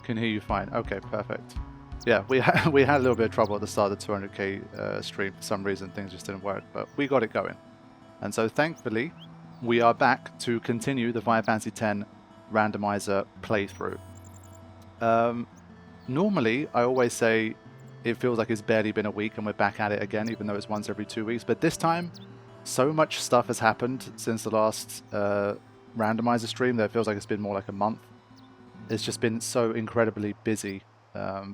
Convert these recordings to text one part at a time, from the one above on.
Can hear you fine. Okay, perfect. Yeah, we had a little bit of trouble at the start of the 200k stream. For some reason, things just didn't work, but we got it going. And so, thankfully, we are back to continue the Final Fantasy X randomizer playthrough. Normally, I always say it feels like it's barely been a week and we're back at it again, even though it's once every 2 weeks. But this time, so much stuff has happened since the last randomizer stream that it feels like it's been more like a month. It's just been so incredibly busy,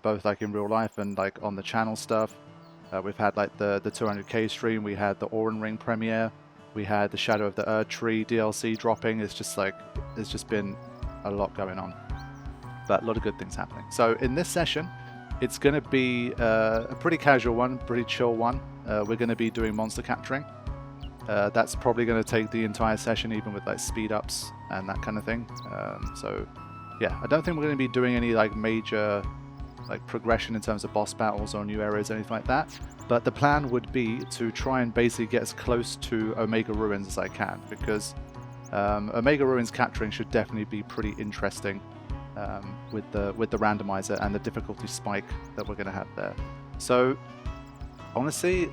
both like in real life and like on the channel stuff. We've had like the 200k stream, we had the Oran Ring premiere, we had the Shadow of the Erd Tree DLC dropping. It's just been a lot going on, but a lot of good things happening. So in this session, it's going to be a pretty casual one, pretty chill one. We're going to be doing monster capturing. That's probably going to take the entire session, even with like speed ups and that kind of thing. So yeah, I don't think we're going to be doing any like major like progression in terms of boss battles or new areas or anything like that. But the plan would be to try and basically get as close to Omega Ruins as I can, because Omega Ruins capturing should definitely be pretty interesting with the randomizer and the difficulty spike that we're going to have there. So honestly,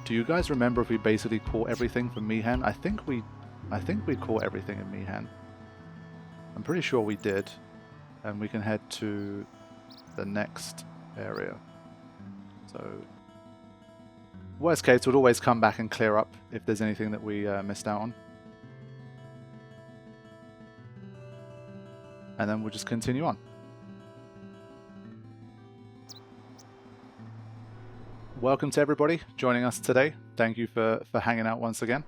do you guys remember if we basically caught everything from Mihan? I think we caught everything in Mihan. I'm pretty sure we did, and we can head to the next area. So worst case, we'll always come back and clear up if there's anything that we missed out on, and then we'll just continue on. Welcome to everybody joining us today. Thank you for hanging out once again.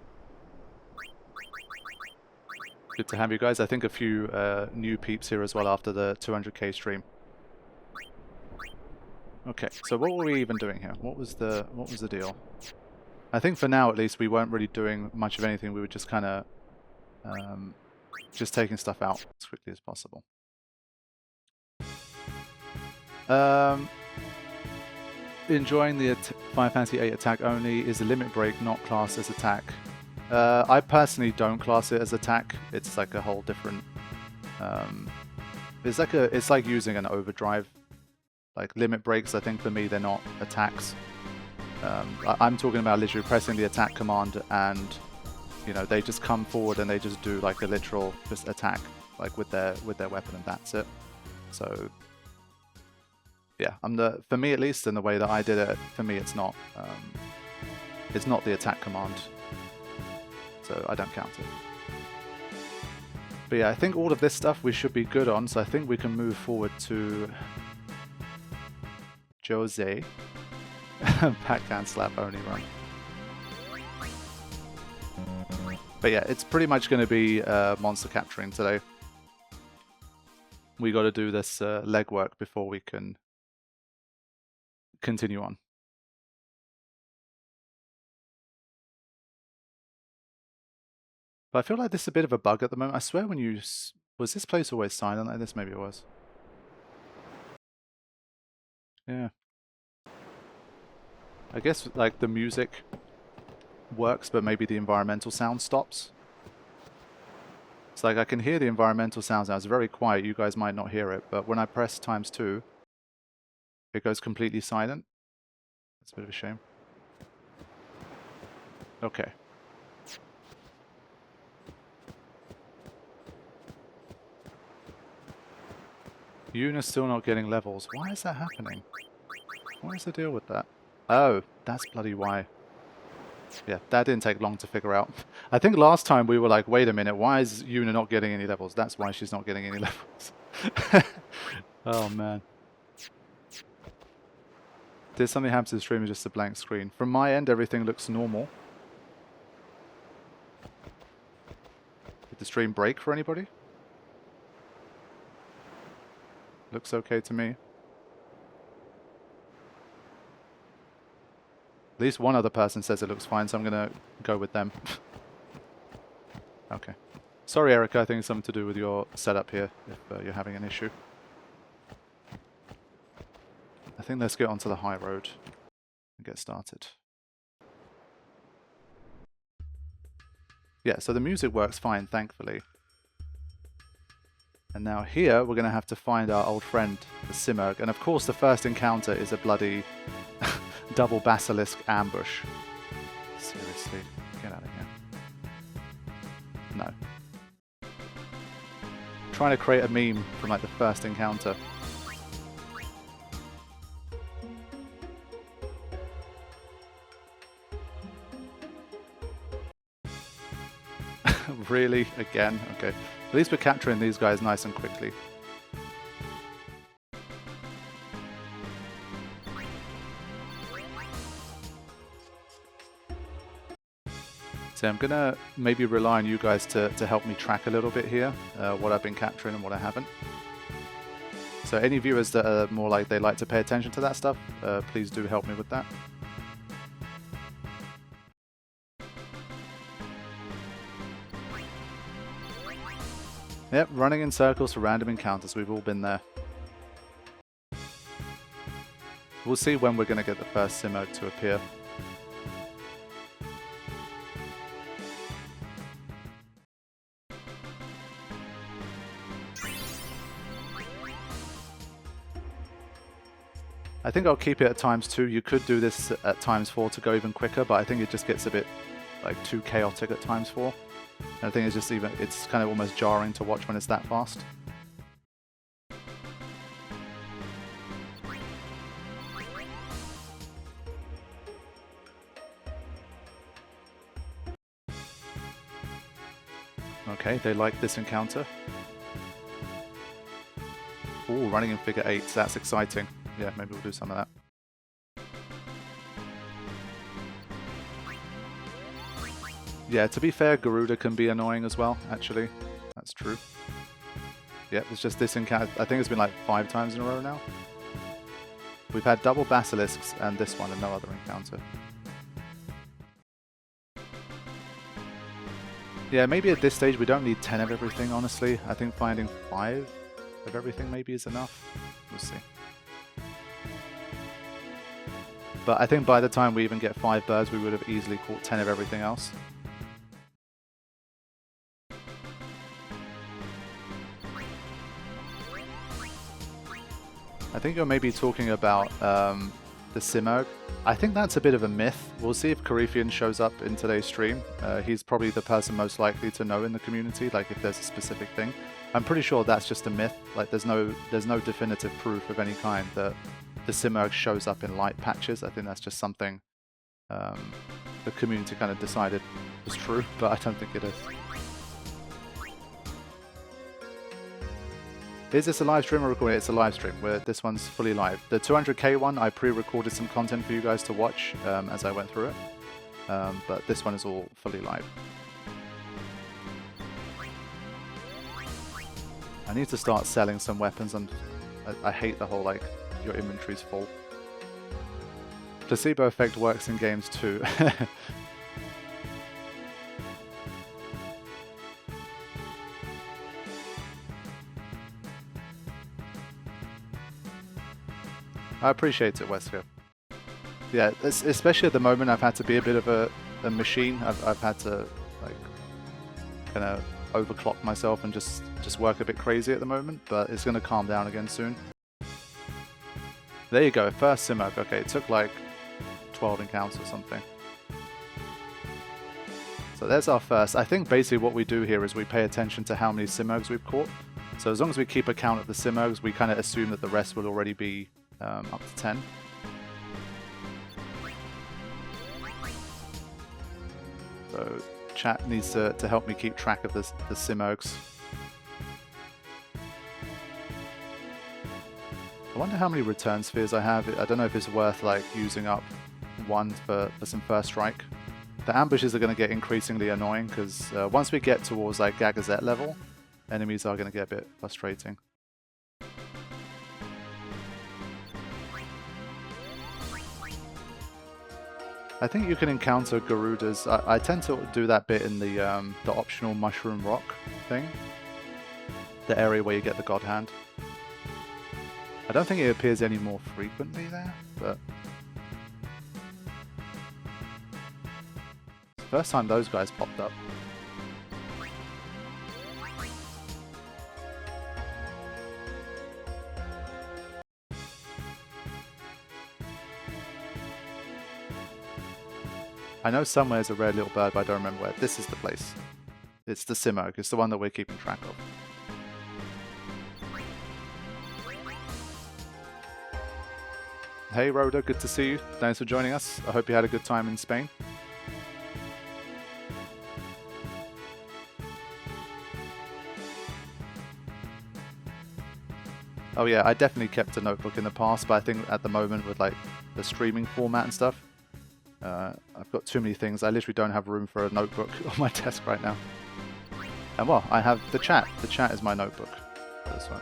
Good to have you guys. I think a few new peeps here as well after the 200k stream. Okay, so what were we even doing here? What was the deal? I think for now, at least, we weren't really doing much of anything. We were just kind of just taking stuff out as quickly as possible. Enjoying the Final Fantasy VIII attack only. Is a limit break not classed as attack? I personally don't class it as attack. It's like a whole different. It's like using an overdrive. Like limit breaks, I think for me they're not attacks. I'm talking about literally pressing the attack command and you know they just come forward and they just do like a literal just attack like with their weapon and that's it. So yeah, for me at least, in the way that I did it, for me it's not the attack command, so I don't count it. But yeah, I think all of this stuff we should be good on, so I think we can move forward to Jose. Backhand slap only run. But yeah, it's pretty much going to be monster capturing today. We got to do this legwork before we can continue on. But I feel like this is a bit of a bug at the moment. I swear when you... Was this place always silent like this? Maybe it was. Yeah. I guess like the music works, but maybe the environmental sound stops. It's like I can hear the environmental sounds now. It's very quiet. You guys might not hear it, but when I press ×2, it goes completely silent. That's a bit of a shame. Okay. Yuna's still not getting levels. Why is that happening? What is the deal with that? Oh, that's bloody why. Yeah, that didn't take long to figure out. I think last time we were like, wait a minute, why is Yuna not getting any levels? That's why she's not getting any levels. Oh man. Did something happen to the stream or just a blank screen? From my end, everything looks normal. Did the stream break for anybody? Looks okay to me. At least one other person says it looks fine, so I'm going to go with them. Okay. Sorry, Erica, I think it's something to do with your setup here, if you're having an issue. I think let's get onto the high road and get started. Yeah, so the music works fine, thankfully. And now here we're going to have to find our old friend, the Simurgh. And of course the first encounter is a bloody double basilisk ambush. Seriously, get out of here. No. Trying to create a meme from like the first encounter. Really? Again? Okay. At least we're capturing these guys nice and quickly. So I'm gonna maybe rely on you guys to help me track a little bit here, what I've been capturing and what I haven't. So any viewers that are more like they like to pay attention to that stuff, please do help me with that. Yep, running in circles for random encounters, we've all been there. We'll see when we're going to get the first Simurgh to appear. I think I'll keep it at ×2. You could do this at ×4 to go even quicker, but I think it just gets a bit like too chaotic at ×4. And I think it's just it's kind of almost jarring to watch when it's that fast. Okay, they like this encounter. Ooh, running in figure 8, so that's exciting. Yeah, maybe we'll do some of that. Yeah, to be fair, Garuda can be annoying as well, actually. That's true. Yeah, it's just this encounter. I think it's been like 5 times in a row now. We've had double basilisks and this one and no other encounter. Yeah, maybe at this stage we don't need 10 of everything, honestly. I think finding 5 of everything maybe is enough. We'll see. But I think by the time we even get 5 birds, we would have easily caught 10 of everything else. I think you're maybe talking about the Simurgh. I think that's a bit of a myth. We'll see if Coryphean shows up in today's stream. He's probably the person most likely to know in the community, like if there's a specific thing. I'm pretty sure that's just a myth. Like there's no definitive proof of any kind that the Simurgh shows up in light patches. I think that's just something the community kind of decided was true, but I don't think it is. Is this a live stream or recording? It's a live stream, where this one's fully live. The 200k one, I pre-recorded some content for you guys to watch as I went through it, but this one is all fully live. I need to start selling some weapons, and I hate the whole, like, your inventory's full. Placebo effect works in games too. I appreciate it, Wesker. Yeah, especially at the moment, I've had to be a bit of a machine. I've had to, like, kind of overclock myself and just work a bit crazy at the moment, but it's going to calm down again soon. There you go, first Simurgh. Okay, it took like 12 encounters or something. So there's our first. I think basically what we do here is we pay attention to how many Simurghs we've caught. So as long as we keep a count of the Simurghs, we kind of assume that the rest will already be up to 10. So chat needs to help me keep track of the Simurghs. I wonder how many return spheres I have. I don't know if it's worth like using up one for some first strike. The ambushes are going to get increasingly annoying because once we get towards like Gagazette level, enemies are going to get a bit frustrating. I think you can encounter Garudas. I tend to do that bit in the optional Mushroom Rock thing. The area where you get the God Hand. I don't think it appears any more frequently there, but... It's the first time those guys popped up. I know somewhere is a rare little bird, but I don't remember where. This is the place. It's the Simurgh. It's the one that we're keeping track of. Hey Rhoda, good to see you. Thanks for joining us. I hope you had a good time in Spain. Oh yeah, I definitely kept a notebook in the past, but I think at the moment with like the streaming format and stuff, I've got too many things. I literally don't have room for a notebook on my desk right now. And well, I have the chat. The chat is my notebook. This one.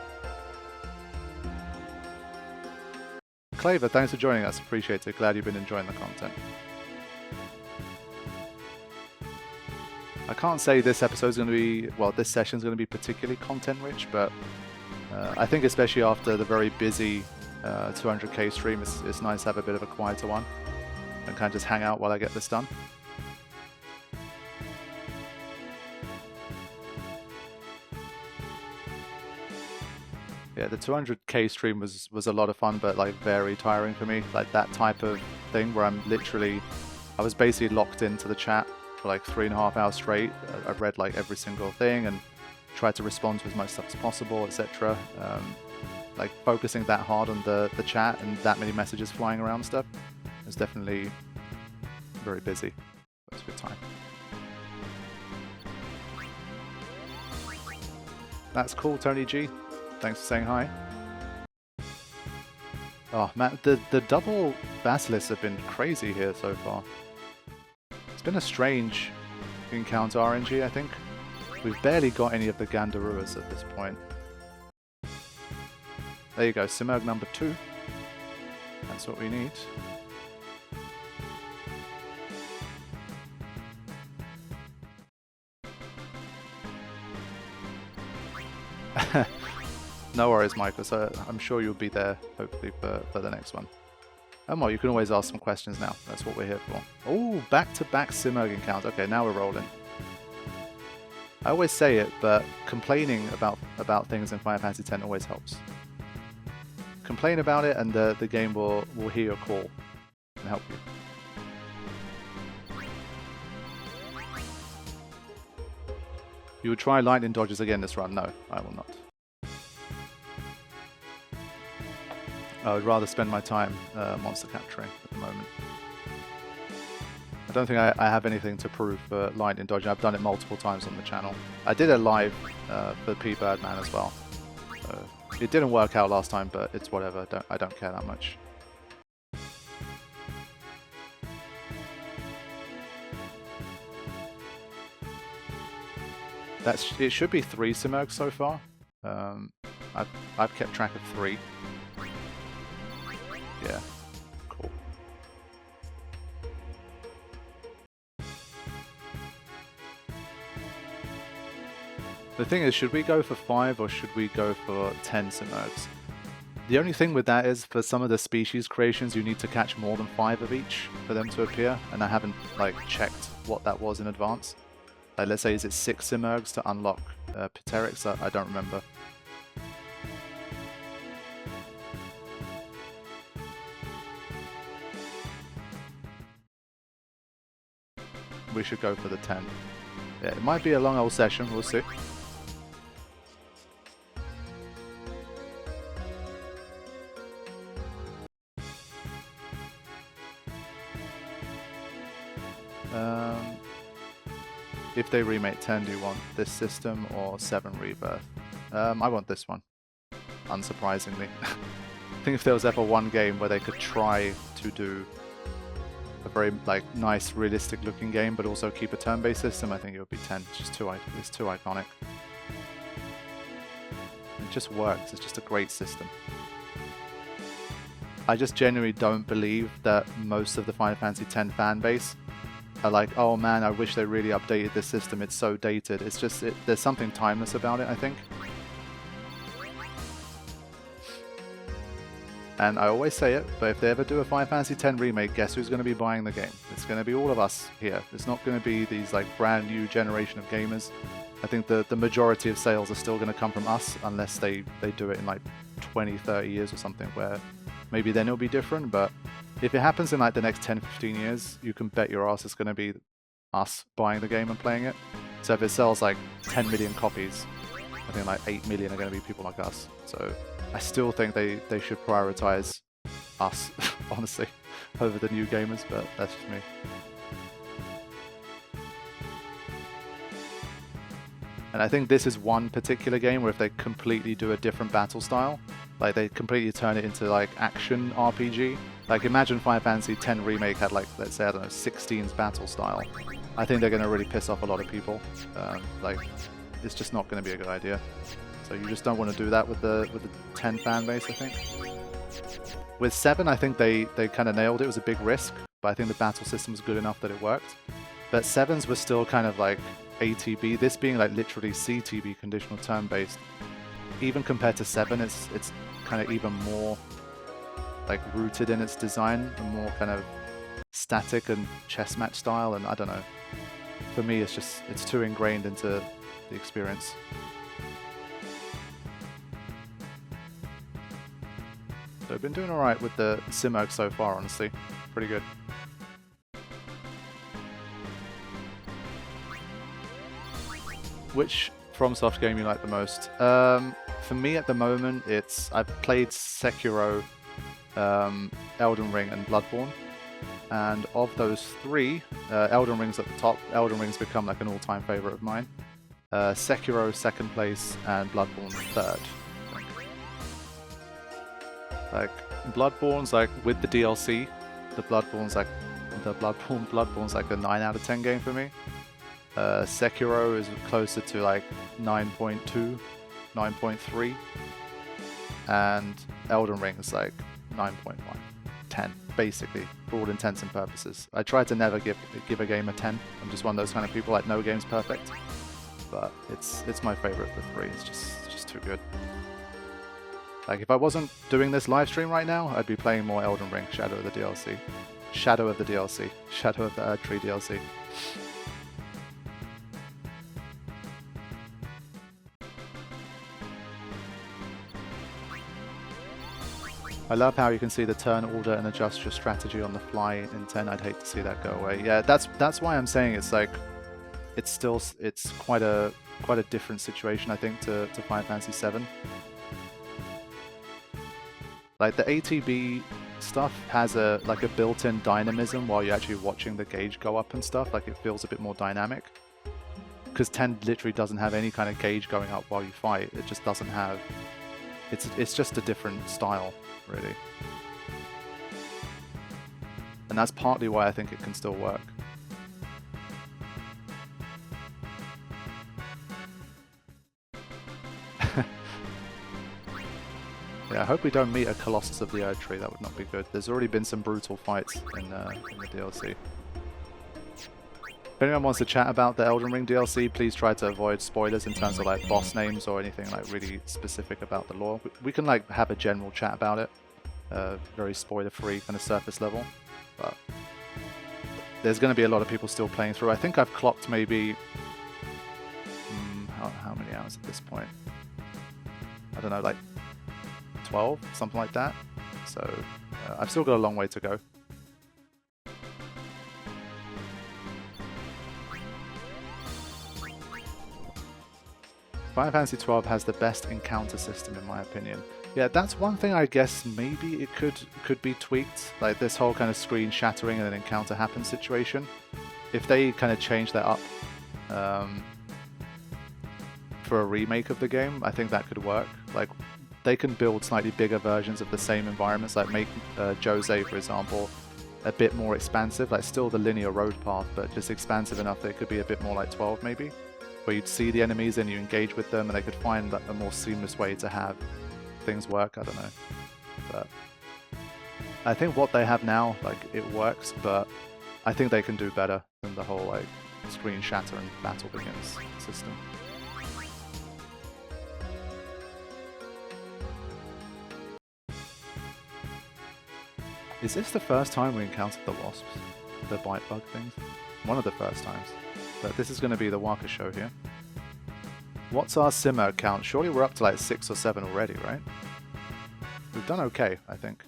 Claver, thanks for joining us. Appreciate it. Glad you've been enjoying the content. I can't say this episode's going to be, well, this session's going to be particularly content rich, but I think especially after the very busy 200k stream, it's nice to have a bit of a quieter one and kind of just hang out while I get this done. Yeah, the 200k stream was a lot of fun, but like very tiring for me. Like that type of thing where I was basically locked into the chat for like 3.5 hours straight. I read like every single thing and tried to respond to as much stuff as possible, etc. Like focusing that hard on the chat and that many messages flying around and stuff is definitely very busy. It was a good time. That's cool, Tony G. Thanks for saying hi. Oh man, the double basilisks have been crazy here so far. It's been a strange encounter RNG, I think. We've barely got any of the Gandaruas at this point. There you go, Simurgh number 2. That's what we need. No worries, Michael. So I'm sure you'll be there, hopefully, for the next one. And well, you can always ask some questions now. That's what we're here for. Oh, back-to-back Simurgh encounters. Okay, now we're rolling. I always say it, but complaining about things in Final Fantasy X always helps. Complain about it, and the game will hear your call and help you. You would try lightning dodges again this run? No, I will not. I would rather spend my time monster capturing at the moment. I don't think I have anything to prove for lightning dodging. I've done it multiple times on the channel. I did it live for P-Birdman as well. It didn't work out last time, but it's whatever. I don't care that much. It should be 3 Simurghs so far. I've kept track of 3. Yeah, cool. The thing is, should we go for 5 or should we go for 10 Simurghs? The only thing with that is, for some of the species creations, you need to catch more than 5 of each for them to appear, and I haven't like checked what that was in advance. Like, let's say, is it 6 Simurghs to unlock Pteryx? I don't remember. We should go for the 10. Yeah, it might be a long old session, we'll see. If they remake 10, do you want this system or 7 Rebirth? I want this one, unsurprisingly. I think if there was ever one game where they could try to do a very like nice, realistic-looking game, but also keep a turn-based system, I think it would be 10. It's just it's too iconic. It just works. It's just a great system. I just genuinely don't believe that most of the Final Fantasy X fan base are like, oh man, I wish they really updated this system. It's so dated. It's just there's something timeless about it, I think. And I always say it, but if they ever do a Final Fantasy X remake, guess who's going to be buying the game? It's going to be all of us here. It's not going to be these like brand new generation of gamers. I think the majority of sales are still going to come from us, unless they do it in like 20, 30 years or something, where maybe then it'll be different, but if it happens in like the next 10-15 years, you can bet your ass it's going to be us buying the game and playing it. So if it sells like 10 million copies, I think like 8 million are going to be people like us. So I still think they should prioritize us, honestly, over the new gamers, but that's just me. And I think this is one particular game where if they completely do a different battle style, like they completely turn it into like action RPG. Like imagine Final Fantasy X Remake had like, let's say, I don't know, 16's battle style. I think they're going to really piss off a lot of people. Like, it's just not going to be a good idea. So you just don't want to do that with the 10 fan base, I think. With 7, I think they kind of nailed it. It was a big risk, but I think the battle system was good enough that it worked. But 7's was still kind of like ATB, this being like literally CTB, conditional turn-based. Even compared to 7, it's kind of even more like rooted in its design and more kind of static and chess match style, and I don't know. For me, it's too ingrained into the experience. So I've been doing alright with the Simurg so far, honestly. Pretty good. Which FromSoft game you like the most? For me at the moment, I've played Sekiro, Elden Ring and Bloodborne. And of those 3, Elden Ring's at the top. Elden Ring's become like an all-time favorite of mine. Sekiro 2nd place and Bloodborne 3rd. Like Bloodborne's like with the DLC, Bloodborne's like a 9 out of 10 game for me. Sekiro is closer to like 9.2, 9.3, and Elden Ring is like 9.1, 10, basically, for all intents and purposes. I try to never give a game a 10. I'm just one of those kind of people, like no game's perfect, but it's my favorite of the 3. It's just too good. Like if I wasn't doing this live stream right now, I'd be playing more Elden Ring, Shadow of the DLC, Shadow of the DLC, Shadow of the Erdtree DLC. I love how you can see the turn order and adjust your strategy on the fly in 10. I'd hate to see that go away. Yeah, that's why I'm saying it's like it's quite a different situation, I think, to Final Fantasy 7. Like the ATB stuff has a built-in dynamism while you're actually watching the gauge go up and stuff. Like it feels a bit more dynamic. Because 10 literally doesn't have any kind of gauge going up while you fight. It just doesn't have. It's just a different style, really. And that's partly why I think it can still work. Yeah, I hope we don't meet a Colossus of the Erdtree. That would not be good. There's already been some brutal fights in the DLC. If anyone wants to chat about the Elden Ring DLC, please try to avoid spoilers in terms of like boss names or anything like really specific about the lore. We can like have a general chat about it, very spoiler-free, kind of surface level. But there's going to be a lot of people still playing through. I think I've clocked maybe how many hours at this point? I don't know, like 12, something like that. So I've still got a long way to go. Final Fantasy XII has the best encounter system in my opinion. Yeah, that's one thing I guess maybe it could be tweaked, like this whole kind of screen shattering and an encounter happens situation. If they kind of change that up for a remake of the game, I think that could work. Like they can build slightly bigger versions of the same environments, like make Jose, for example, a bit more expansive, like still the linear road path, but just expansive enough that it could be a bit more like 12 maybe, where you'd see the enemies and you engage with them and they could find like, a more seamless way to have things work. I don't know. But I think what they have now, like it works, but I think they can do better than the whole like screen shatter and battle begins system. Is this the first time we encountered the wasps? The bite bug things? One of the first times. But this is going to be the Waka show here. What's our simmer count? Surely we're up to like 6 or 7 already, right? We've done okay, I think.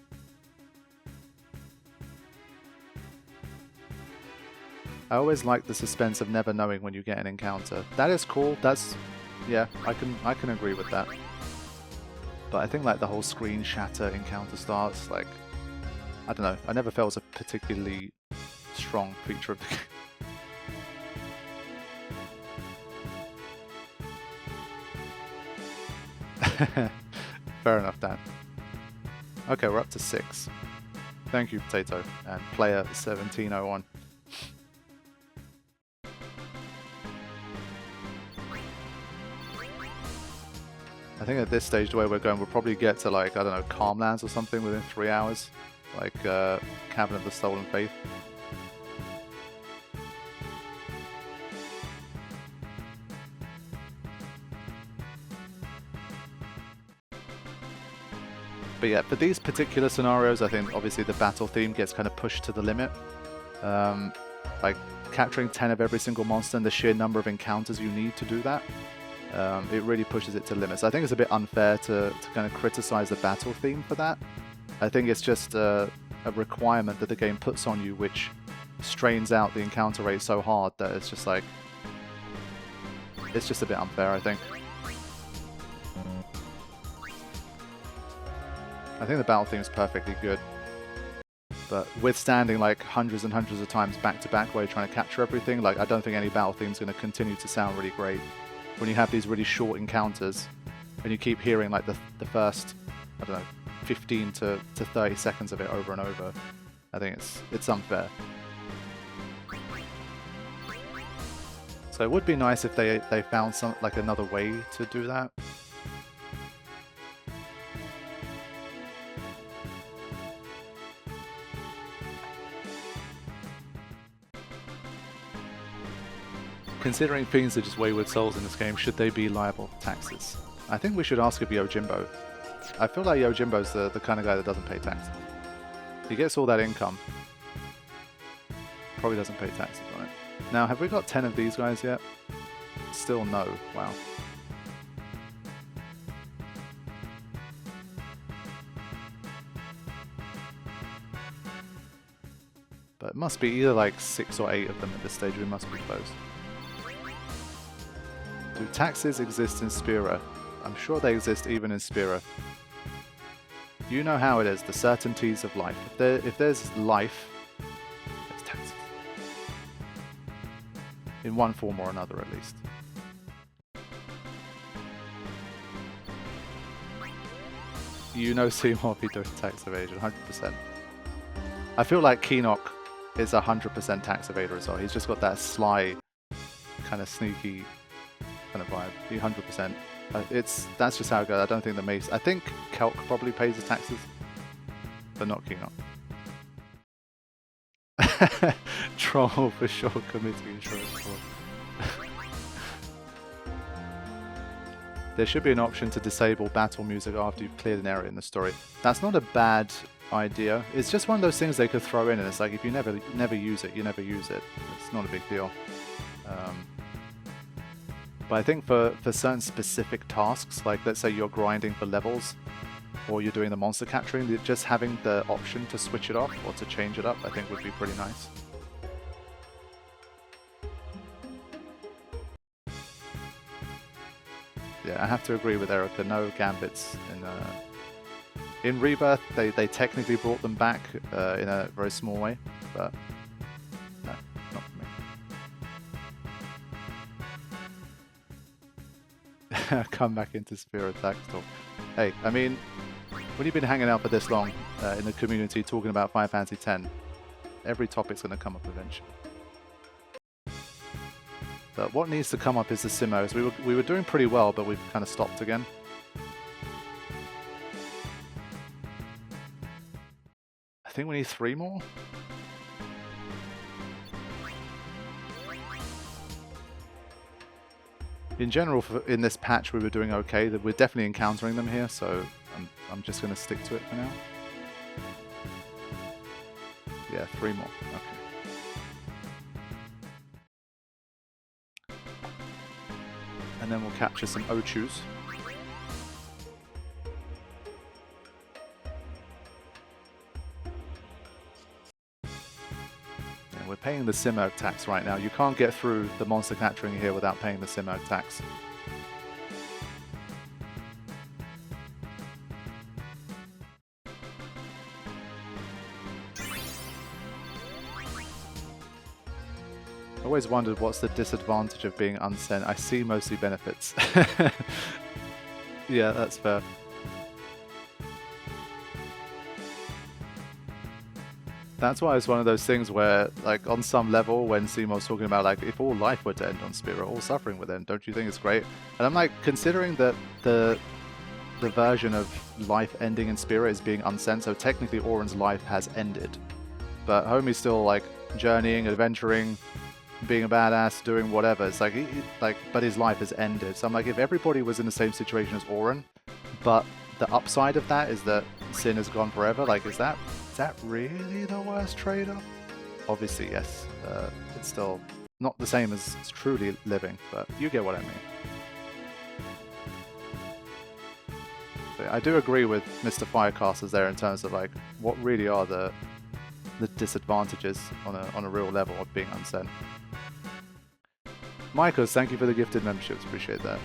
I always like the suspense of never knowing when you get an encounter. That is cool. That's, yeah, I can agree with that. But I think like the whole screen shatter encounter starts, like, I don't know. I never felt it was a particularly strong feature of the game. Fair enough, Dan. Okay, we're up to 6. Thank you, Potato, and player 1701. I think at this stage, the way we're going, we'll probably get to, like, I don't know, Calmlands or something within 3 hours. Like, Cabin of the Stolen Faith. But yeah, for these particular scenarios, I think obviously the battle theme gets kind of pushed to the limit. Like, capturing 10 of every single monster and the sheer number of encounters you need to do that. It really pushes it to limits. I think it's a bit unfair to kind of criticize the battle theme for that. I think it's just a requirement that the game puts on you, which strains out the encounter rate so hard that it's just like, it's just a bit unfair, I think. I think the battle theme is perfectly good, but withstanding like hundreds and hundreds of times back to back where you're trying to capture everything, like I don't think any battle theme is going to continue to sound really great when you have these really short encounters and you keep hearing like the first, I don't know, 15 to 30 seconds of it over and over. I think it's unfair. So it would be nice if they found some like another way to do that. Considering fiends are just wayward souls in this game, should they be liable for taxes? I think we should ask of Yojimbo. I feel like Yojimbo's the kind of guy that doesn't pay taxes. He gets all that income. Probably doesn't pay taxes on it. Now, have we got 10 of these guys yet? Still no. Wow. But it must be either like 6 or 8 of them at this stage. We must be close. Do taxes exist in Spira? I'm sure they exist even in Spira. You know how it is, the certainties of life. If there's life, there's taxes. In one form or another, at least. You know Seymour be doing tax evasion, 100%. I feel like Keenock is 100% tax evader as well. He's just got that sly, kind of sneaky kind of vibe. 100%. That's just how it goes. I don't think the Mace. I think Kelk probably pays his taxes, but not Keenock. Troll for sure committing insurance fraud. There should be an option to disable battle music after you've cleared an area in the story. That's not a bad idea. It's just one of those things they could throw in, and it's like if you never use it, you never use it. It's not a big deal. But I think for certain specific tasks, like let's say you're grinding for levels, or you're doing the monster capturing, just having the option to switch it off or to change it up, I think would be pretty nice. Yeah, I have to agree with Erica. No gambits in Rebirth. They technically brought them back in a very small way, but no, not for me. Come back into Spira tax talk. Hey, I mean, when you've been hanging out for this long in the community talking about Final Fantasy X, every topic's going to come up eventually. But what needs to come up is the Simmos. We were doing pretty well, but we've kind of stopped again. I think we need 3 more. In general, in this patch, we were doing okay. We're definitely encountering them here, so I'm just going to stick to it for now. Yeah, 3 more. Okay. And then we'll capture some Ochus. Yeah, And we're paying the Simurg tax right now. You can't get through the monster capturing here without paying the Simurg tax. I always wondered what's the disadvantage of being unsent. I see mostly benefits. Yeah, that's fair. That's why it's one of those things where, like, on some level, when Seymour's talking about, like, if all life were to end on Spira, all suffering would end, don't you think it's great? And I'm like, considering that the version of life ending in Spira is being unsent, so technically Auron's life has ended. But Homie's still, like, journeying, adventuring, being a badass, doing whatever. It's like, but his life has ended. So I'm like, if everybody was in the same situation as Auron, but the upside of that is that Sin has gone forever, like, is that really the worst trade-off? Obviously, yes. It's still not the same as truly living, but you get what I mean. But I do agree with Mr. Firecasters there in terms of, like, what really are the disadvantages on a real level of being unsent. Michaels, thank you for the gifted memberships, appreciate that.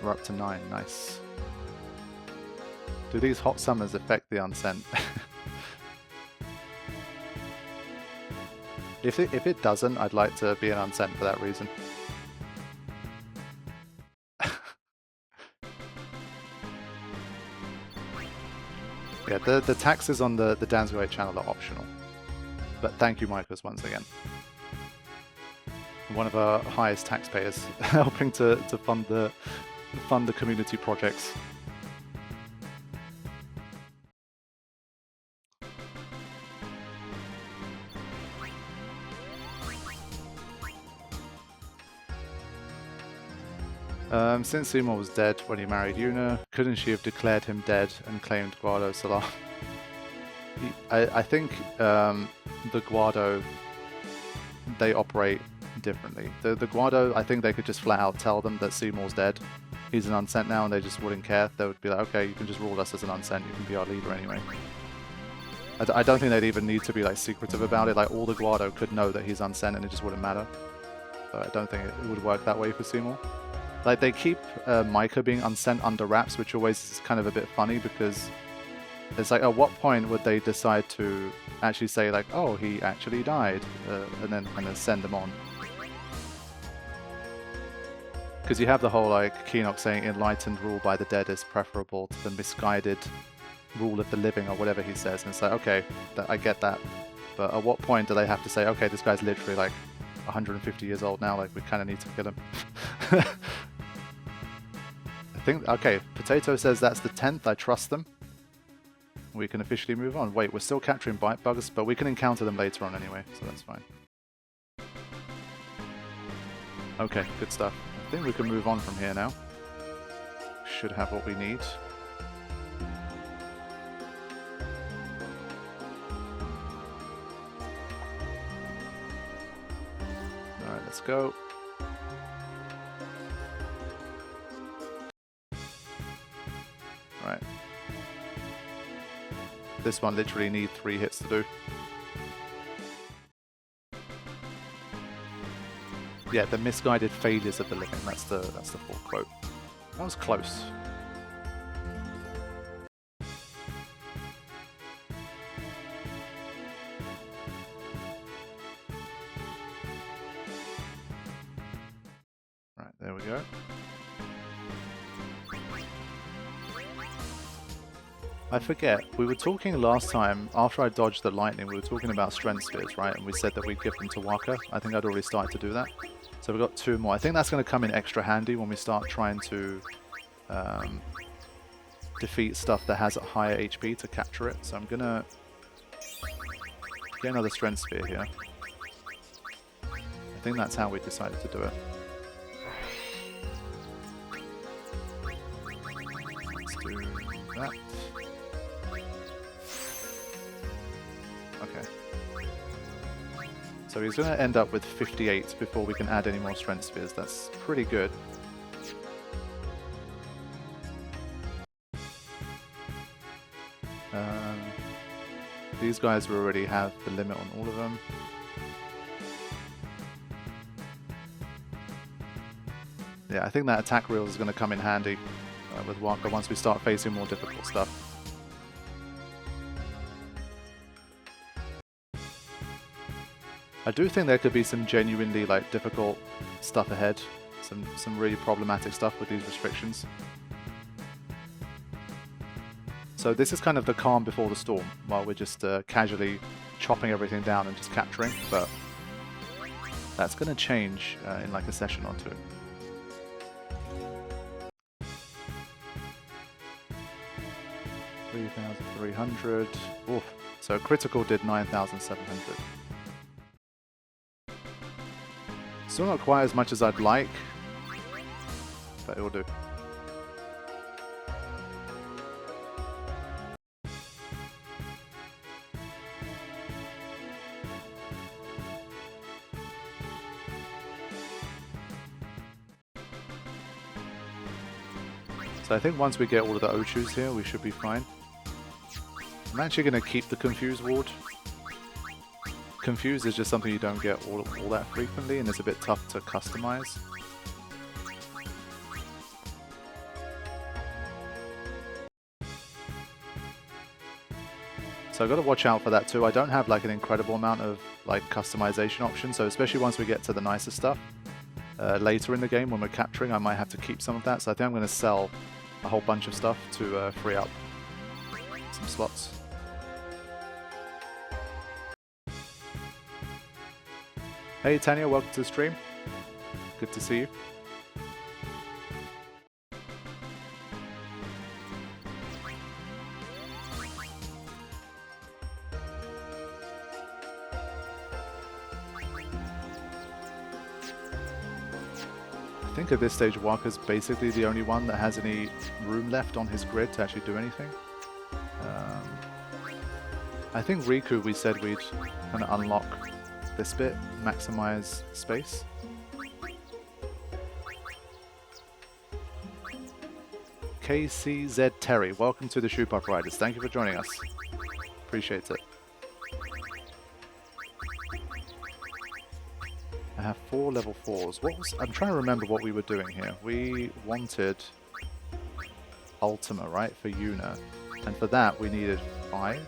We're up to 9, nice. Do these hot summers affect the unsent? If it doesn't, I'd like to be an unsent for that reason. Yeah, the taxes on the Dansg08 channel are optional. But thank you, Michaels, once again. One of our highest taxpayers, helping to fund the community projects. Since Seymour was dead when he married Yuna, couldn't she have declared him dead and claimed Guado Salah? I think the Guado, they operate differently. The Guado, I think they could just flat out tell them that Seymour's dead. He's an unsent now, and they just wouldn't care. They would be like, okay, you can just rule us as an unsent, you can be our leader anyway. I don't think they'd even need to be, like, secretive about it. Like, all the Guado could know that he's unsent and it just wouldn't matter. So I don't think it would work that way for Seymour. Like, they keep Micah being unsent under wraps, which always is kind of a bit funny, because it's like, at what point would they decide to actually say, like, oh, he actually died, and then kind of send them on? Because you have the whole, like, Keenock saying enlightened rule by the dead is preferable to the misguided rule of the living, or whatever he says, and it's like, okay, I get that, but at what point do they have to say, okay, this guy's literally, like, 150 years old now, like, we kind of need to kill him? I think, okay, Potato says that's the 10th, I trust them. We can officially move on. Wait, we're still capturing bite bugs, but we can encounter them later on anyway, so that's fine. Okay, good stuff. I think we can move on from here now. Should have what we need. Alright, let's go. Right. This one literally needs 3 hits to do. Yeah, the misguided failures of the living. That's the full quote. That was close. Right, there we go. I forget, we were talking last time, after I dodged the lightning, we were talking about strength spears, right? And we said that we'd give them to Waka. I think I'd already started to do that. So we've got 2 more. I think that's going to come in extra handy when we start trying to defeat stuff that has a higher HP to capture it. So I'm going to get another strength spear here. I think that's how we decided to do it. Let's do that. Okay. So he's going to end up with 58 before we can add any more strength spears. That's pretty good. These guys we already have the limit on all of them. Yeah, I think that attack reel is going to come in handy with Waka once we start facing more difficult stuff. I do think there could be some genuinely like difficult stuff ahead, some really problematic stuff with these restrictions. So this is kind of the calm before the storm, while we're just casually chopping everything down and just capturing, but that's going to change in like a session or two. $3,300. Oof. So critical did 9,700. Still not quite as much as I'd like, but it will do. So I think once we get all of the Ochus here, we should be fine. I'm actually going to keep the Confuse Ward. Confuse is just something you don't get all that frequently, and it's a bit tough to customize. So I've got to watch out for that too. I don't have like an incredible amount of like customization options, so especially once we get to the nicer stuff later in the game when we're capturing, I might have to keep some of that. So I think I'm going to sell a whole bunch of stuff to free up some slots. Hey Tanya, welcome to the stream. Good to see you. I think at this stage Waka's basically the only one that has any room left on his grid to actually do anything. I think Riku, we said we'd kind of unlock this bit, maximize space. KCZ Terry, welcome to the Shoot Up Riders. Thank you for joining us. Appreciate it. I have 4 level 4s. I'm trying to remember what we were doing here. We wanted Ultima, right, for Yuna. And for that we needed 5.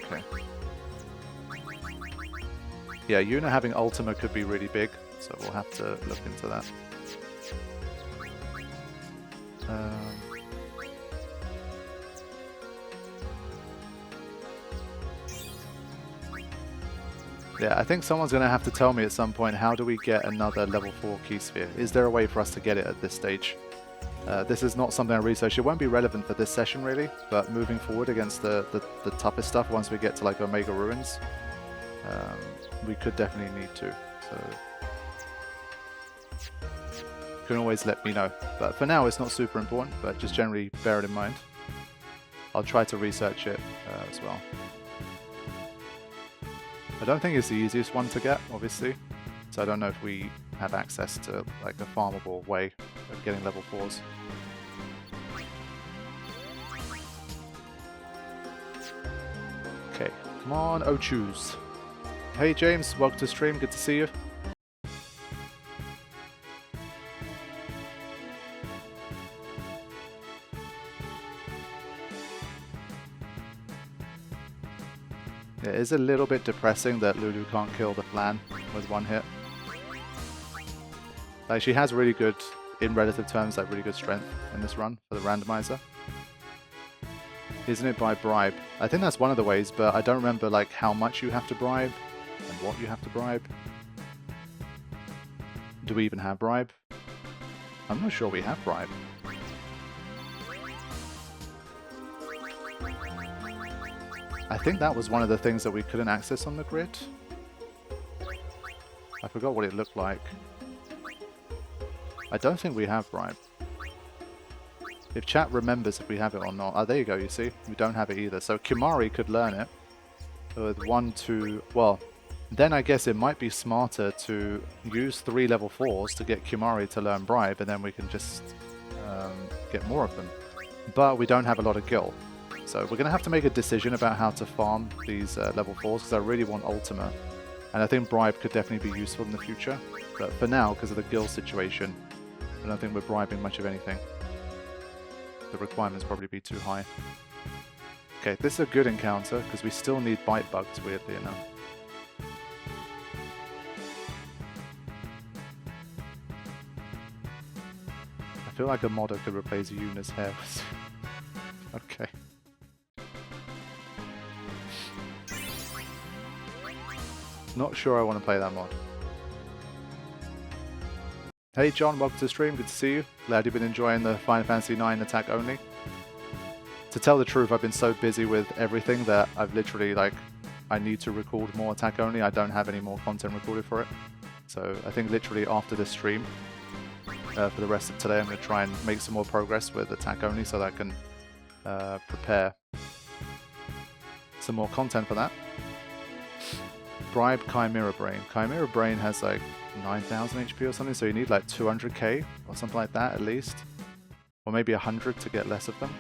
Okay. Yeah, Yuna having Ultima could be really big, so we'll have to look into that. Yeah, I think someone's going to have to tell me at some point, how do we get another level 4 key sphere? Is there a way for us to get it at this stage? This is not something I researched. It won't be relevant for this session really, but moving forward against the toughest stuff, once we get to like Omega Ruins, we could definitely need to. So you can always let me know. But for now it's not super important, but just generally bear it in mind. I'll try to research it as well. I don't think it's the easiest one to get, obviously, so I don't know if we have access to like a farmable way of getting level 4s. Okay, come on, Ochus. Hey James, welcome to the stream, good to see you. It is a little bit depressing that Lulu can't kill the Flan with 1 hit. Like, she has really good, in relative terms, like really good strength in this run for the randomizer. Isn't it by bribe? I think that's one of the ways, but I don't remember like how much you have to bribe and what you have to bribe. Do we even have bribe? I'm not sure we have bribe. I think that was one of the things that we couldn't access on the grid. I forgot what it looked like. I don't think we have bribe. If chat remembers if we have it or not. Oh, there you go, you see? We don't have it either. So Kimari could learn it with 1, 2... Well, then I guess it might be smarter to use 3 level 4s to get Kimari to learn bribe, and then we can just get more of them. but we don't have a lot of gil. So we're going to have to make a decision about how to farm these level 4s, because I really want Ultima. And I think Bribe could definitely be useful in the future. But for now, because of the gil situation, I don't think we're bribing much of anything. The requirements probably be too high. Okay, this is a good encounter, because we still need bite bugs, weirdly enough. I feel like a modder could replace Yuna's hair. Okay. Not sure I want to play that mod. Hey John, welcome to the stream, good to see you. Glad you've been enjoying the Final Fantasy IX attack only. To tell the truth, I've been so busy with everything that I've literally, like, I need to record more attack only. I don't have any more content recorded for it. So I think literally after this stream, for the rest of today, I'm going to try and make some more progress with attack only so that I can prepare some more content for that. Bribe Chimera Brain. Chimera Brain has like 9,000 HP or something, so you need like 200k or something like that at least. Or maybe 100 to get less of them.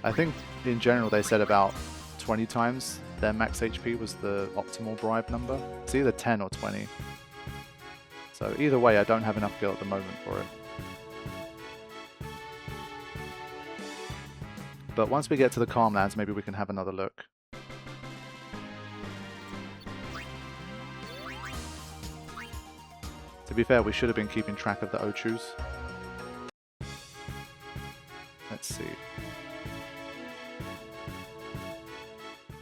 I think in general they said about 20 times their max HP was the optimal bribe number. It's either 10 or 20. So either way, I don't have enough gil at the moment for it. But once we get to the Calm Lands, maybe we can have another look. To be fair, we should have been keeping track of the Ochus. Let's see.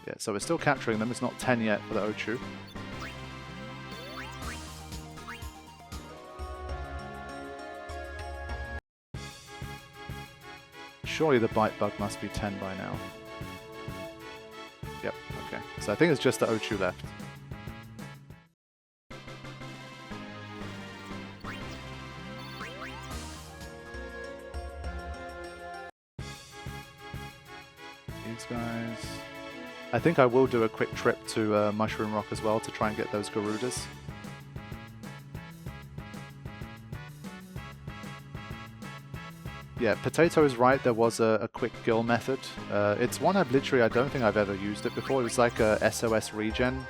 Yeah, so we're still capturing them. It's not 10 yet for the Ochu. Surely the bite bug must be 10 by now. Yep, okay. So I think it's just the Ochu left. These guys... I think I will do a quick trip to Mushroom Rock as well to try and get those Garudas. Yeah, Potato is right, there was a quick gil method. It's one I don't think I've ever used it before. It was like a SOS regen.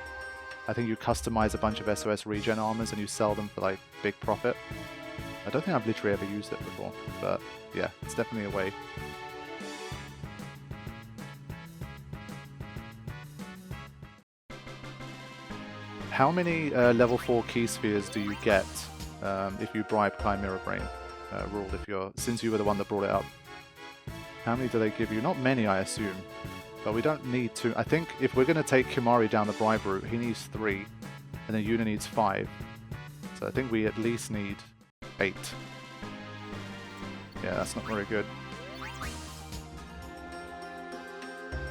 I think you customize a bunch of SOS regen armors and you sell them for like big profit. I don't think I've literally ever used it before, but yeah, it's definitely a way. How many level 4 key spheres do you get if you bribe Chimera Brain? Rule, since you were the one that brought it up. How many do they give you? Not many, I assume, but we don't need to. I think if we're going to take Kimari down the bribe route, he needs 3, and then Yuna needs 5. So I think we at least need 8. Yeah, that's not very good.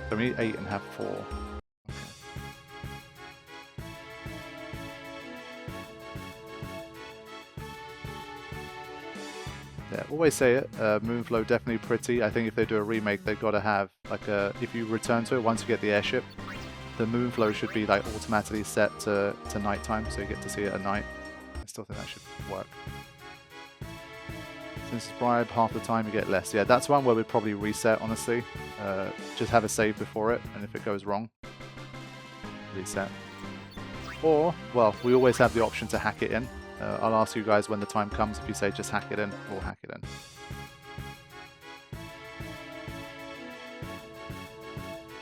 So we need 8 and have 4. Yeah, always say it. Moonflow definitely pretty. I think if they do a remake, they've got to have like a. If you return to it once you get the airship, the Moonflow should be like automatically set to nighttime, so you get to see it at night. I still think that should work. Since it's bribe, half the time you get less. Yeah, that's one where we'd probably reset. Honestly, just have a save before it, and if it goes wrong, reset. Or well, we always have the option to hack it in. I'll ask you guys when the time comes if you say just hack it in, or hack it in.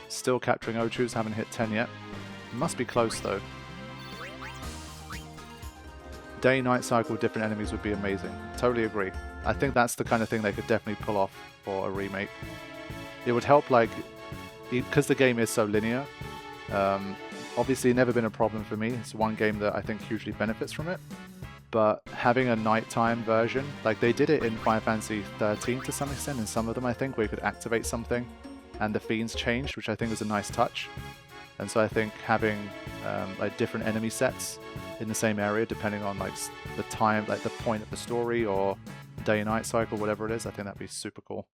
Still capturing Ochus, haven't hit 10 yet. Must be close though. Day-night cycle with different enemies would be amazing. Totally agree. I think that's the kind of thing they could definitely pull off for a remake. It would help, like, because the game is so linear. Obviously never been a problem for me. It's one game that I think hugely benefits from it. But having a nighttime version, like they did it in Final Fantasy 13 to some extent, in some of them I think, where you could activate something and the fiends changed, which I think was a nice touch. And so I think having like different enemy sets in the same area, depending on like the time, like the point of the story or day and night cycle, whatever it is, I think that'd be super cool.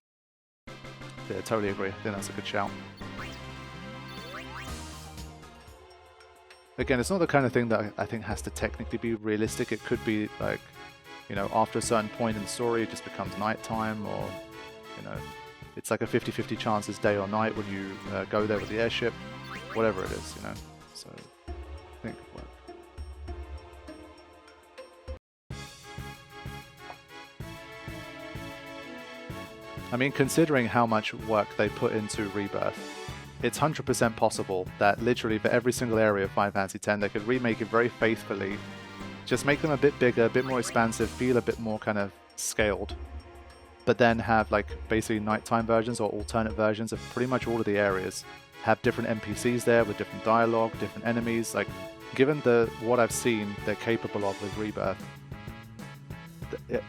Yeah, totally agree. I think that's a good shout. Again, it's not the kind of thing that I think has to technically be realistic. It could be like, you know, after a certain point in the story, it just becomes nighttime, or, you know, it's like a 50-50 chance it's day or night when you go there with the airship, whatever it is, you know. So I think it worked. I mean, considering how much work they put into Rebirth, it's 100% possible that literally for every single area of Final Fantasy X, they could remake it very faithfully, just make them a bit bigger, a bit more expansive, feel a bit more kind of scaled, but then have like basically nighttime versions or alternate versions of pretty much all of the areas, have different NPCs there with different dialogue, different enemies. Like, given what I've seen they're capable of with Rebirth,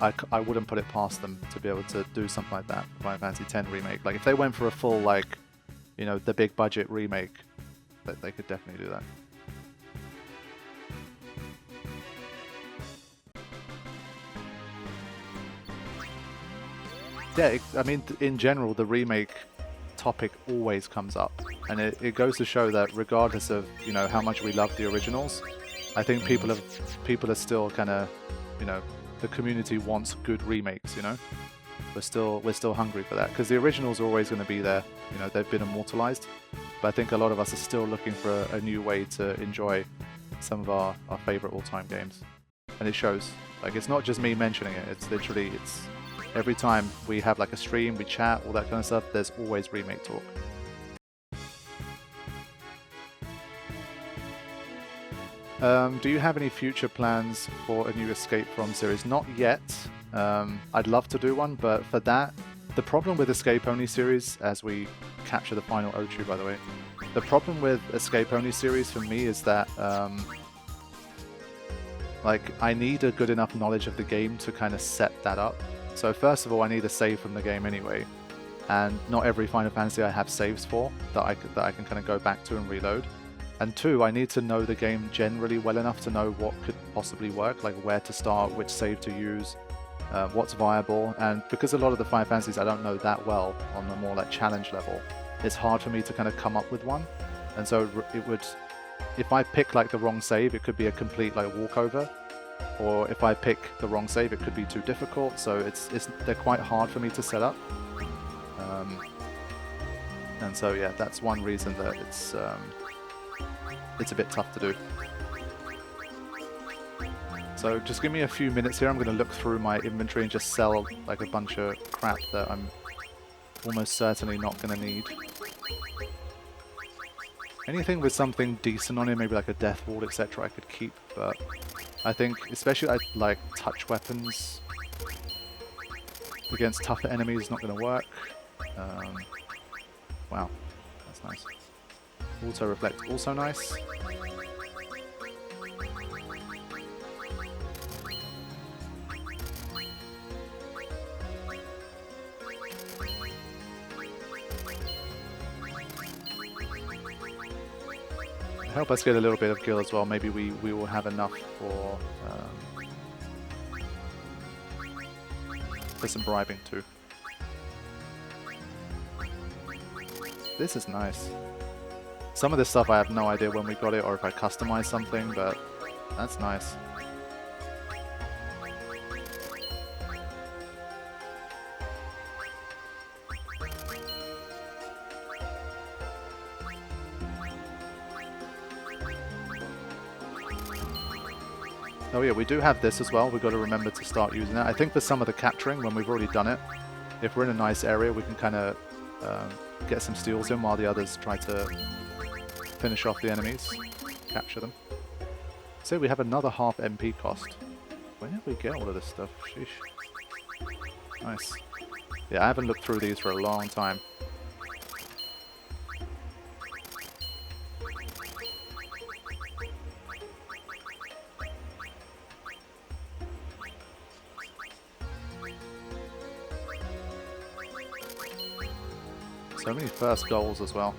I wouldn't put it past them to be able to do something like that. Final Fantasy X remake. Like, if they went for a full, like, you know, the big budget remake, that they could definitely do that. Yeah, I mean, in general, the remake topic always comes up, and it goes to show that regardless of, you know, how much we love the originals, I think people are still kind of, you know, the community wants good remakes, you know. We're still hungry for that, because the originals are always going to be there, you know, they've been immortalized, but I think a lot of us are still looking for a new way to enjoy some of our favorite all-time games, and it shows. Like, it's not just me mentioning it, it's literally, every time we have like a stream, we chat, all that kind of stuff, there's always remake talk. Do you have any future plans for a new Escape From series? Not yet. I'd love to do one, but for that, the problem with Escape Only series, as we capture the final O2 by the way, the problem with Escape Only series for me is that like, I need a good enough knowledge of the game to kind of set that up. So first of all, I need a save from the game anyway, and not every Final Fantasy I have saves for that I can kind of go back to and reload. And two, I need to know the game generally well enough to know what could possibly work, like where to start, which save to use, what's viable. And because a lot of the Final Fantasies I don't know that well on the more like challenge level, it's hard for me to kind of come up with one. And so it would, if I pick like the wrong save, it could be a complete like walkover. Or if I pick the wrong save, it could be too difficult. So they're quite hard for me to set up. And so yeah, that's one reason that it's a bit tough to do. So just give me a few minutes here. I'm going to look through my inventory and just sell like a bunch of crap that I'm almost certainly not going to need. Anything with something decent on it, maybe like a death ward, etc., I could keep, but I think especially like touch weapons against tougher enemies is not going to work. Wow, that's nice. Auto reflect, also nice. Help us get a little bit of gil as well. Maybe we will have enough for some bribing too. This is nice. Some of this stuff I have no idea when we got it or if I customized something, but that's nice. Oh yeah, we do have this as well. We've got to remember to start using that. I think for some of the capturing, when we've already done it, if we're in a nice area, we can kind of get some steals in while the others try to finish off the enemies, capture them. So we have another half MP cost. Where did we get all of this stuff? Sheesh. Nice. Yeah, I haven't looked through these for a long time. So many first goals as well.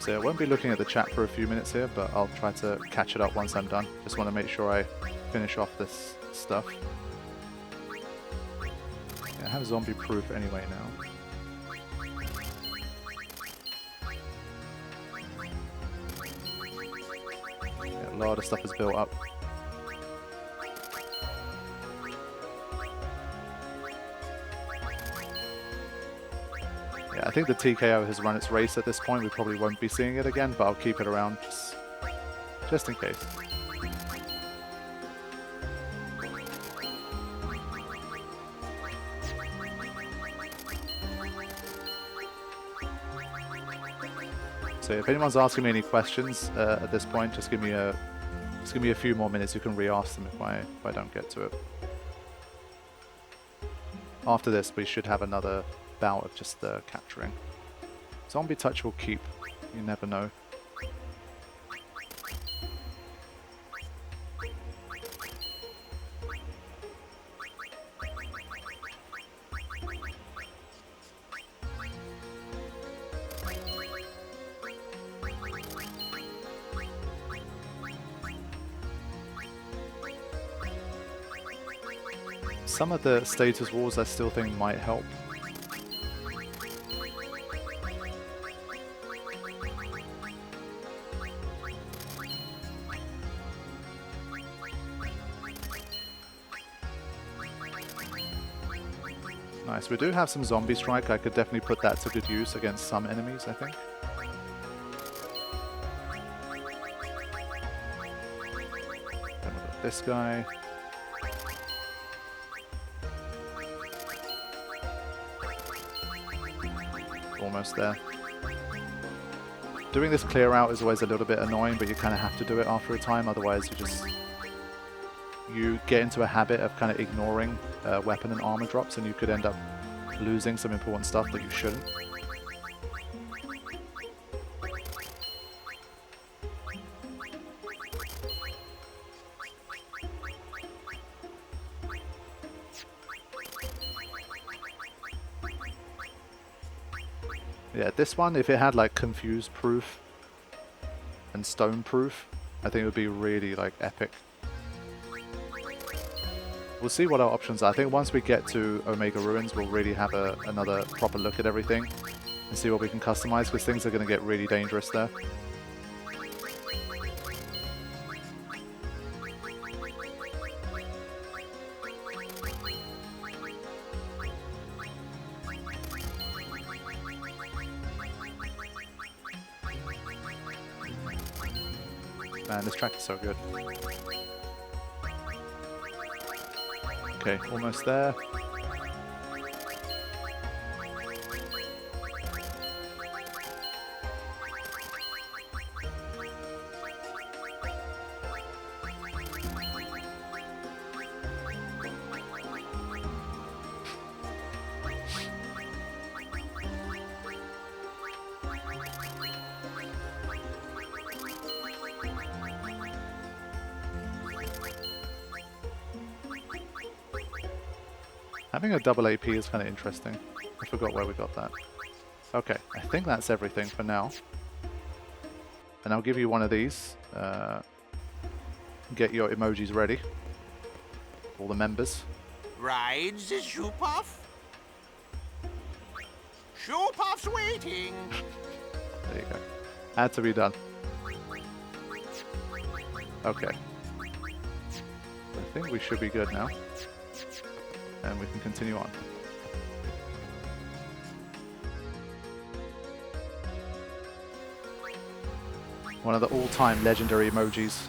So I won't be looking at the chat for a few minutes here, but I'll try to catch it up once I'm done. Just want to make sure I finish off this stuff. Yeah, I have zombie proof anyway now. Yeah, a lot of stuff is built up. Yeah, I think the TKO has run its race at this point. We probably won't be seeing it again, but I'll keep it around just in case. So if anyone's asking me any questions at this point, just give me a few more minutes. You can re-ask them if I don't get to it. After this, we should have another bout of just capturing. Zombie touch will keep. You never know. Some of the status wars I still think might help. Nice, we do have some zombie strike. I could definitely put that to good use against some enemies, I think. Then we've got this guy. Almost there. Doing this clear out is always a little bit annoying, but you kind of have to do it after a time, otherwise you get into a habit of kind of ignoring weapon and armor drops, and you could end up losing some important stuff that you shouldn't. Yeah, this one, if it had like confuse proof and stone proof, I think it would be really like epic. We'll see what our options are. I think once we get to Omega Ruins, we'll really have another proper look at everything and see what we can customize, because things are going to get really dangerous there. Man, this track is so good. Okay, almost there. Having a double AP is kind of interesting. I forgot where we got that. Okay, I think that's everything for now. And I'll give you one of these. Get your emojis ready. All the members. Rides the shoe puff? Shoe puff's waiting. There you go. Had to be done. Okay. I think we should be good now. And we can continue on. One of the all-time legendary emojis.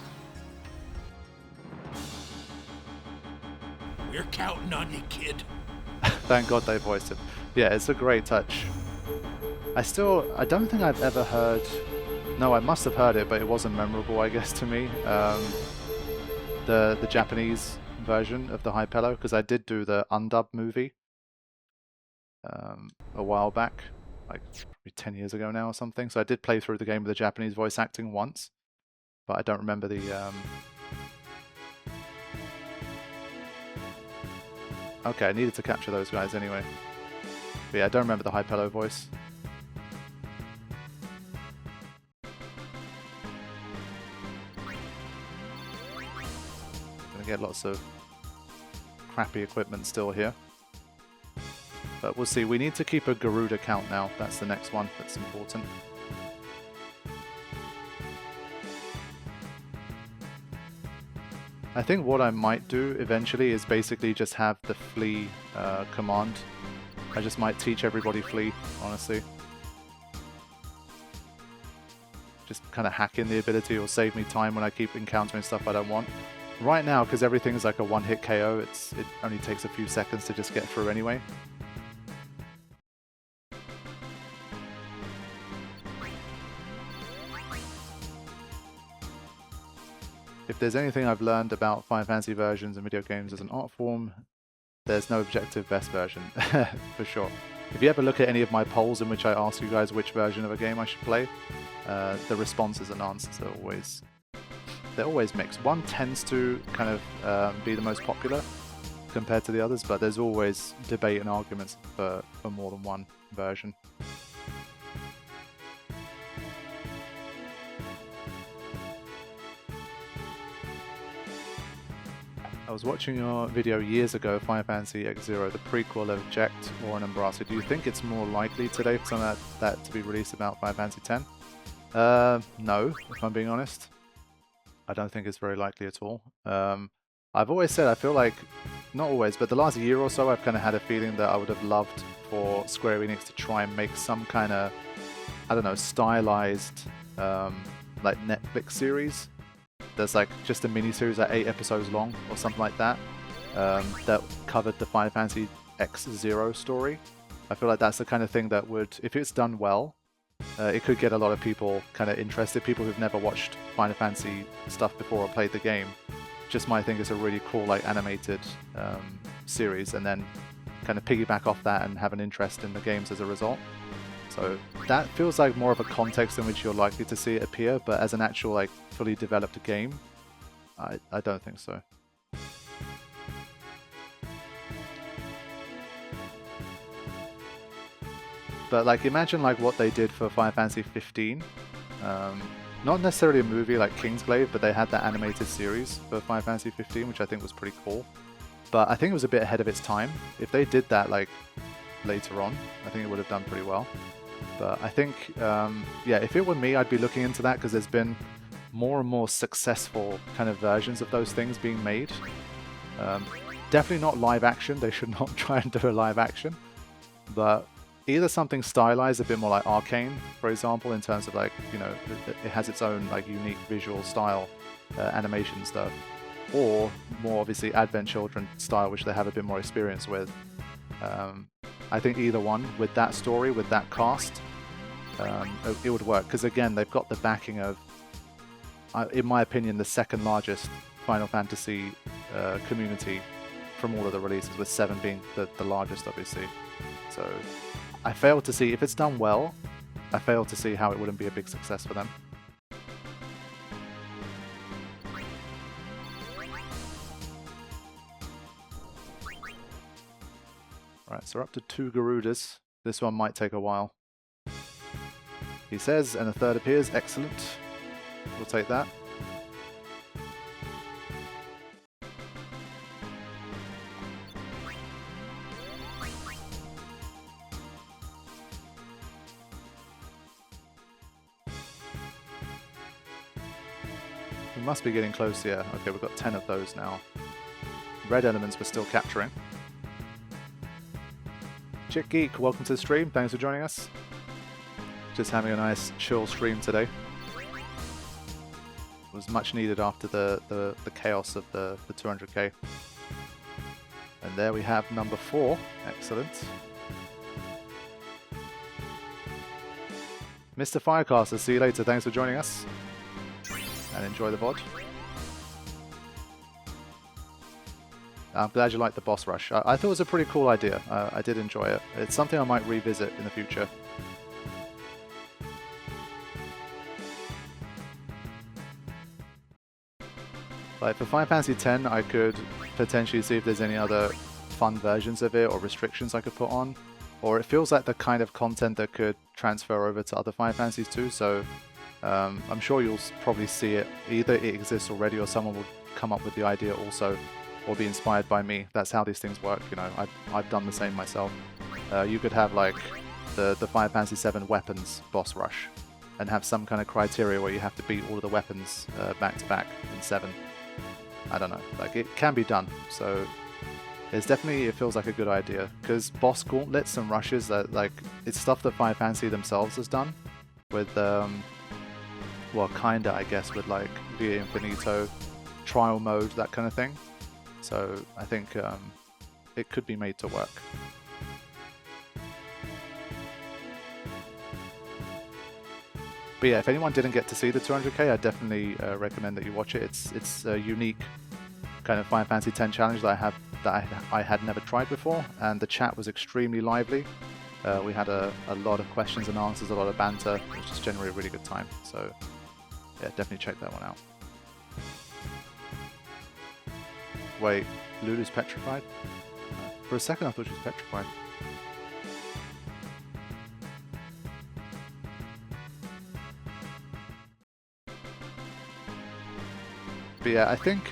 We're counting on you, kid. Thank God they voiced it. Yeah, it's a great touch. I don't think I've ever heard... No, I must have heard it, but it wasn't memorable, I guess, to me. The Japanese version of the High Pillow, because I did do the undub movie a while back, like probably 10 years ago now or something. So I did play through the game with the Japanese voice acting once, but I don't remember the... Okay, I needed to capture those guys anyway. But yeah, I don't remember the High Pillow voice. Gonna get lots of crappy equipment still here. But we'll see. We need to keep a Garuda count now. That's the next one that's important. I think what I might do eventually is basically just have the flee command I just might teach everybody Flee, honestly. Just kind of hack in the ability or save me time when I keep encountering stuff I don't want. Right now, because everything is like a one-hit KO, it only takes a few seconds to just get through anyway. If there's anything I've learned about Final Fantasy versions and video games as an art form, there's no objective best version, for sure. If you ever look at any of my polls in which I ask you guys which version of a game I should play, the responses and answers are always mixed. One tends to kind of be the most popular compared to the others, but there's always debate and arguments for more than one version. I was watching your video years ago, Final Fantasy X-Zero, the prequel of Jekt or an Embracer. Do you think it's more likely today for something like that to be released about Final Fantasy X? No, if I'm being honest. I don't think it's very likely at all. I've always said, I feel like, not always, but the last year or so I've kind of had a feeling that I would have loved for Square Enix to try and make some kind of, I don't know, stylized, like Netflix series. There's like just a mini-series, like 8 episodes long or something like that, that covered the Final Fantasy X-Zero story. I feel like that's the kind of thing that would, if it's done well, it could get a lot of people kind of interested. People who've never watched Final Fantasy stuff before or played the game just might think it's a really cool, like, animated series, and then kind of piggyback off that and have an interest in the games as a result. So that feels like more of a context in which you're likely to see it appear, but as an actual, like, fully developed game, I don't think so. But like, imagine like what they did for Final Fantasy 15. Not necessarily a movie like Kingsglaive, but they had that animated series for Final Fantasy 15, which I think was pretty cool. But I think it was a bit ahead of its time. If they did that like later on, I think it would have done pretty well. But I think, yeah, if it were me, I'd be looking into that, because there's been more and more successful kind of versions of those things being made. Definitely not live action. They should not try and do a live action. But either something stylized a bit more like Arcane, for example, in terms of like, you know, it has its own like unique visual style, animation stuff, or more obviously Advent Children style, which they have a bit more experience with. I think either one, with that story, with that cast, it would work, because again, they've got the backing of, in my opinion, the second largest Final Fantasy community from all of the releases, with 7 being the largest, obviously. So I fail to see, if it's done well, I fail to see how it wouldn't be a big success for them. Right, so we're up to 2 Garudas. This one might take a while. He says, and a third appears. Excellent. We'll take that. We must be getting close here. Okay, we've got 10 of those now. Red elements we're still capturing. Chick Geek, welcome to the stream. Thanks for joining us. Just having a nice chill stream today. It was much needed after the chaos of the 200k. And there we have number 4. Excellent. Mr. Firecaster, see you later. Thanks for joining us. And enjoy the VOD. I'm glad you liked the boss rush. I thought it was a pretty cool idea. I did enjoy it. It's something I might revisit in the future. Like for Final Fantasy X, I could potentially see if there's any other fun versions of it or restrictions I could put on. Or it feels like the kind of content that could transfer over to other Final Fantasies too. So I'm sure you'll probably see it. Either it exists already or someone will come up with the idea also, or be inspired by me. That's how these things work, you know. I've done the same myself. You could have like the Final Fantasy VII weapons boss rush, and have some kind of criteria where you have to beat all of the weapons back to back in 7. I don't know, like it can be done. So It's definitely, it feels like a good idea, because boss gauntlets and rushes, that like, it's stuff that Final Fantasy themselves has done with, well, kinda, I guess, with like Via Infinito, trial mode, that kind of thing. So I think it could be made to work. But yeah, if anyone didn't get to see the 200k, I definitely recommend that you watch it. It's a unique kind of Final Fantasy X challenge that I had never tried before, and the chat was extremely lively. We had a lot of questions and answers, a lot of banter. It was just generally a really good time. So yeah, definitely check that one out. Wait, Lulu's petrified? For a second I thought she was petrified. But yeah, I think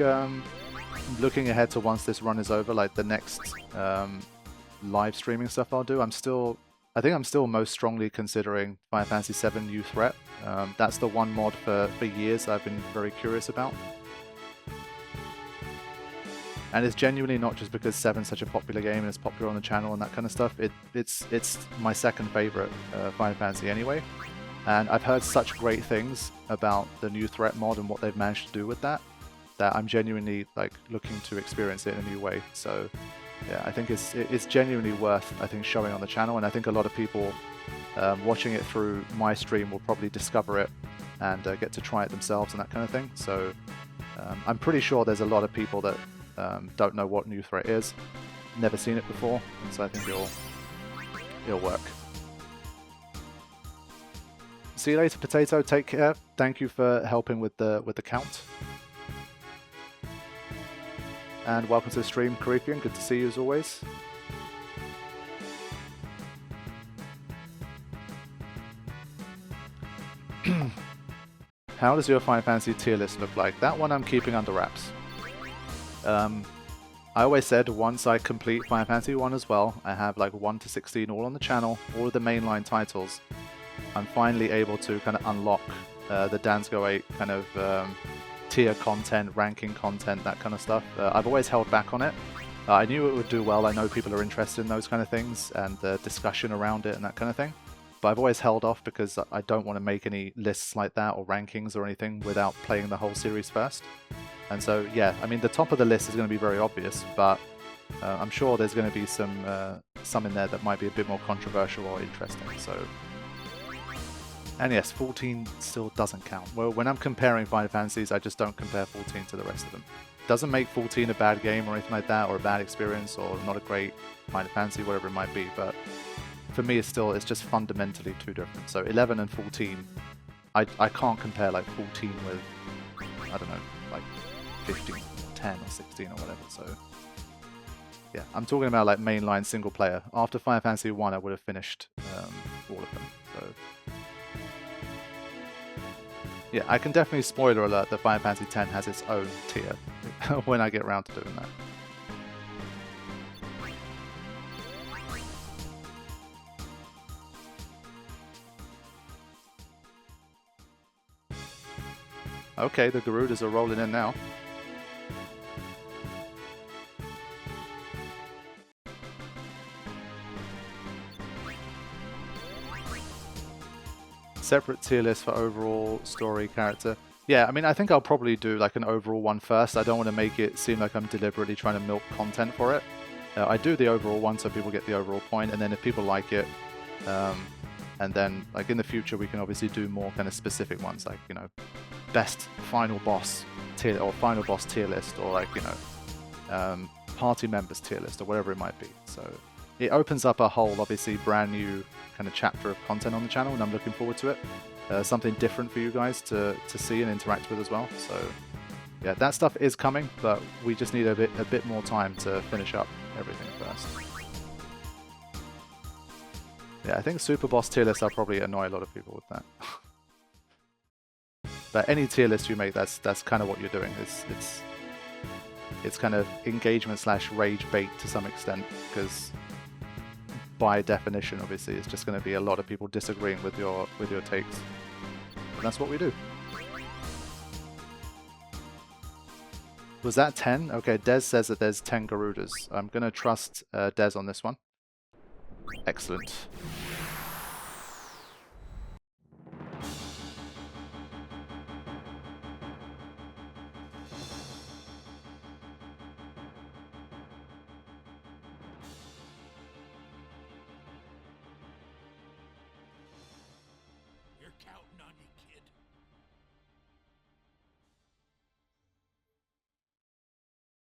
looking ahead to once this run is over, like the next live streaming stuff I'll do, I think I'm still most strongly considering Final Fantasy VII New Threat. That's the one mod for years I've been very curious about. And it's genuinely not just because 7's such a popular game and it's popular on the channel and that kind of stuff. It's my second favorite Final Fantasy anyway. And I've heard such great things about the New Threat mod and what they've managed to do with that I'm genuinely like looking to experience it in a new way. So yeah, I think it's genuinely worth, I think, showing on the channel, and I think a lot of people watching it through my stream will probably discover it and get to try it themselves and that kind of thing. So I'm pretty sure there's a lot of people that don't know what New Threat is, never seen it before, and so I think it'll work. See you later, Potato. Take care. Thank you for helping with the count. And welcome to the stream, Carithian. Good to see you as always. How does your Final Fantasy tier list look like? That one I'm keeping under wraps. I always said once I complete Final Fantasy 1 as well, I have like 1 to 16 all on the channel, all of the mainline titles, I'm finally able to kind of unlock the Dansg08 kind of tier content, ranking content, that kind of stuff. I've always held back on it. I knew it would do well. I know people are interested in those kind of things and the discussion around it and that kind of thing. But I've always held off because I don't want to make any lists like that or rankings or anything without playing the whole series first. And so, yeah, I mean, the top of the list is going to be very obvious, but I'm sure there's going to be some in there that might be a bit more controversial or interesting. So, and yes, 14 still doesn't count. Well, when I'm comparing Final Fantasies, I just don't compare 14 to the rest of them. Doesn't make 14 a bad game or anything like that, or a bad experience, or not a great Final Fantasy, whatever it might be, but for me it's just fundamentally too different. So 11 and 14, I can't compare like 14 with, I don't know, like 15, 10 or 16 or whatever. So yeah, I'm talking about like mainline single player. After Final Fantasy 1 I would have finished all of them. So yeah, I can definitely spoiler alert that Final Fantasy X has its own tier when I get around to doing that. Okay, the Garudas are rolling in now. Separate tier list for overall story character. Yeah, I mean, I think I'll probably do like an overall one first. I don't want to make it seem like I'm deliberately trying to milk content for it. I do the overall one so people get the overall point, and then if people like it, and then like in the future we can obviously do more kind of specific ones, like, you know, best final boss tier or final boss tier list, or like, you know, party members tier list, or whatever it might be. So it opens up a whole obviously brand new kind of chapter of content on the channel, and I'm looking forward to it. Something different for you guys to see and interact with as well. So yeah, that stuff is coming, but we just need a bit more time to finish up everything first. Yeah, I think Super Boss tier list, I'll probably annoy a lot of people with that. But any tier list you make, that's kind of what you're doing. It's kind of engagement / rage bait to some extent, because by definition, obviously, it's just going to be a lot of people disagreeing with your takes. And that's what we do. Was that 10? Okay, Des says that there's 10 Garudas. I'm going to trust Des on this one. Excellent.